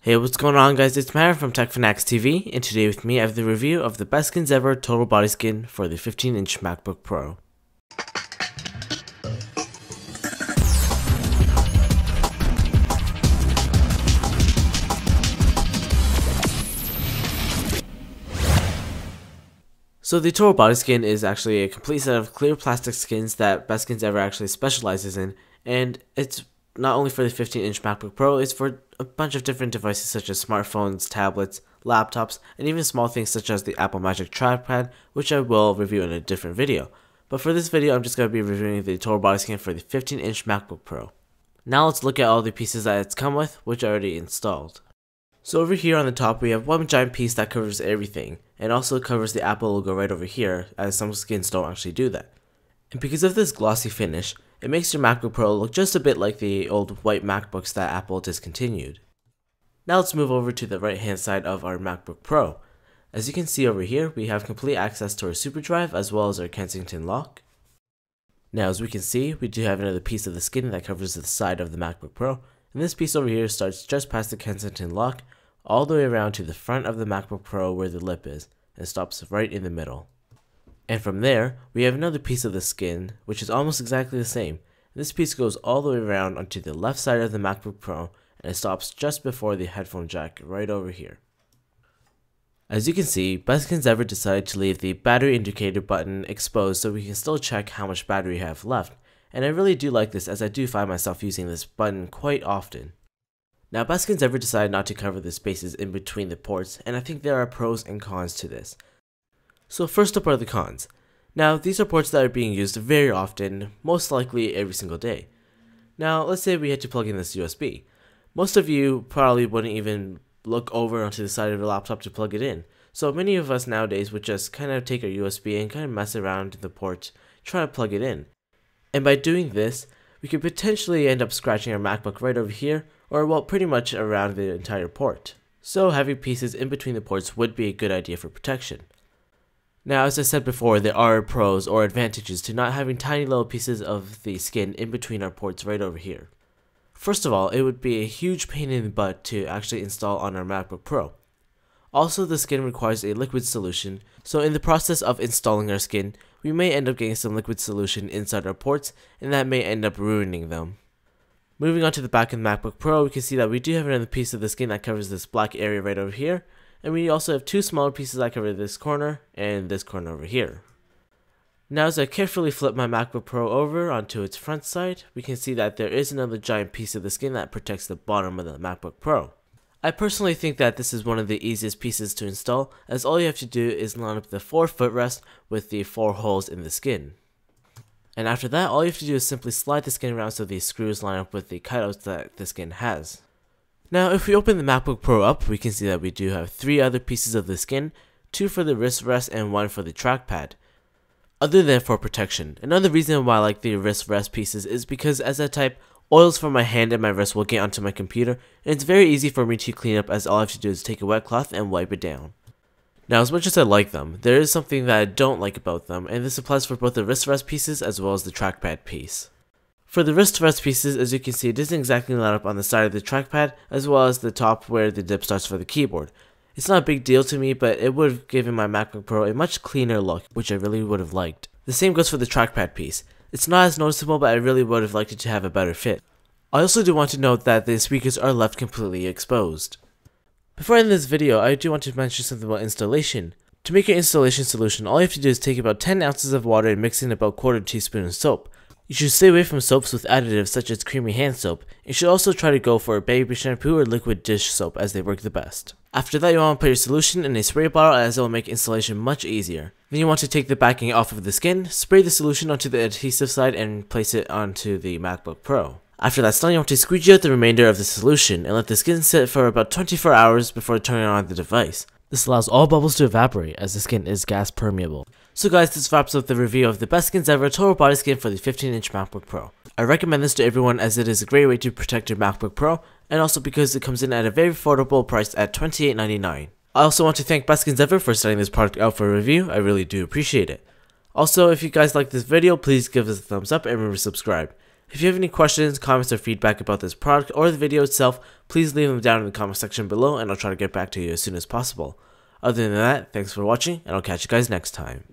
Hey, what's going on guys, it's Matt from TechFanaticsTV, and today with me I have the review of the best skins ever total body skin for the 15-inch MacBook Pro. So the total body skin is actually a complete set of clear plastic skins that BestSkinsEver actually specializes in, and it's not only for the 15-inch MacBook Pro, it's for a bunch of different devices such as smartphones, tablets, laptops, and even small things such as the Apple Magic Trackpad, which I will review in a different video. But for this video, I'm just going to be reviewing the total body skin for the 15-inch MacBook Pro. Now let's look at all the pieces that it's come with, which I already installed. So over here on the top, we have one giant piece that covers everything, and also covers the Apple logo right over here, as some skins don't actually do that. And because of this glossy finish, it makes your MacBook Pro look just a bit like the old white MacBooks that Apple discontinued. Now let's move over to the right hand side of our MacBook Pro. As you can see over here, we have complete access to our super drive as well as our Kensington lock. Now as we can see, we do have another piece of the skin that covers the side of the MacBook Pro, and this piece over here starts just past the Kensington lock, all the way around to the front of the MacBook Pro where the lip is, and stops right in the middle. And from there, we have another piece of the skin, which is almost exactly the same. This piece goes all the way around onto the left side of the MacBook Pro, and it stops just before the headphone jack right over here. As you can see, BestSkinsEver decided to leave the battery indicator button exposed so we can still check how much battery we have left. And I really do like this, as I do find myself using this button quite often. Now BestSkinsEver decided not to cover the spaces in between the ports, and I think there are pros and cons to this. So first up are the cons. Now these are ports that are being used very often, most likely every single day. Now let's say we had to plug in this USB. Most of you probably wouldn't even look over onto the side of your laptop to plug it in. So many of us nowadays would just kind of take our USB and kind of mess around the port, try to plug it in. And by doing this, we could potentially end up scratching our MacBook right over here, or well, pretty much around the entire port. So having pieces in between the ports would be a good idea for protection. Now, as I said before, there are pros or advantages to not having tiny little pieces of the skin in between our ports right over here. First of all, it would be a huge pain in the butt to actually install on our MacBook Pro. Also, the skin requires a liquid solution, so in the process of installing our skin, we may end up getting some liquid solution inside our ports, and that may end up ruining them. Moving on to the back of the MacBook Pro, we can see that we do have another piece of the skin that covers this black area right over here, and we also have two smaller pieces that cover this corner and this corner over here. Now as I carefully flip my MacBook Pro over onto its front side, we can see that there is another giant piece of the skin that protects the bottom of the MacBook Pro. I personally think that this is one of the easiest pieces to install, as all you have to do is line up the 4 footrest with the 4 holes in the skin. And after that, all you have to do is simply slide the skin around so these screws line up with the cutouts that the skin has. Now if we open the MacBook Pro up, we can see that we do have 3 other pieces of the skin, 2 for the wrist rest and 1 for the trackpad. Other than for protection, another reason why I like the wrist rest pieces is because as I type, oils from my hand and my wrist will get onto my computer, and it's very easy for me to clean up as all I have to do is take a wet cloth and wipe it down. Now as much as I like them, there is something that I don't like about them, and this applies for both the wrist rest pieces as well as the trackpad piece. For the wrist rest pieces, as you can see, it doesn't exactly line up on the side of the trackpad, as well as the top where the dip starts for the keyboard. It's not a big deal to me, but it would have given my MacBook Pro a much cleaner look, which I really would have liked. The same goes for the trackpad piece. It's not as noticeable, but I really would have liked it to have a better fit. I also do want to note that the speakers are left completely exposed. Before I end this video, I do want to mention something about installation. To make your installation solution, all you have to do is take about 10 ounces of water and mix in about 1/4 teaspoon of soap. You should stay away from soaps with additives such as creamy hand soap. You should also try to go for baby shampoo or liquid dish soap as they work the best. After that, you want to put your solution in a spray bottle as it will make installation much easier. Then you want to take the backing off of the skin, spray the solution onto the adhesive side and place it onto the MacBook Pro. After that's done, you want to squeegee out the remainder of the solution and let the skin sit for about 24 hours before turning on the device. This allows all bubbles to evaporate as the skin is gas permeable. So guys, this wraps up the review of the best skins ever total body skin for the 15-inch MacBook Pro. I recommend this to everyone as it is a great way to protect your MacBook Pro, and also because it comes in at a very affordable price at $28.99. I also want to thank BestSkinsEver for setting this product out for review. I really do appreciate it. Also, if you guys like this video, please give us a thumbs up and remember to subscribe. If you have any questions, comments, or feedback about this product or the video itself, please leave them down in the comment section below and I'll try to get back to you as soon as possible. Other than that, thanks for watching and I'll catch you guys next time.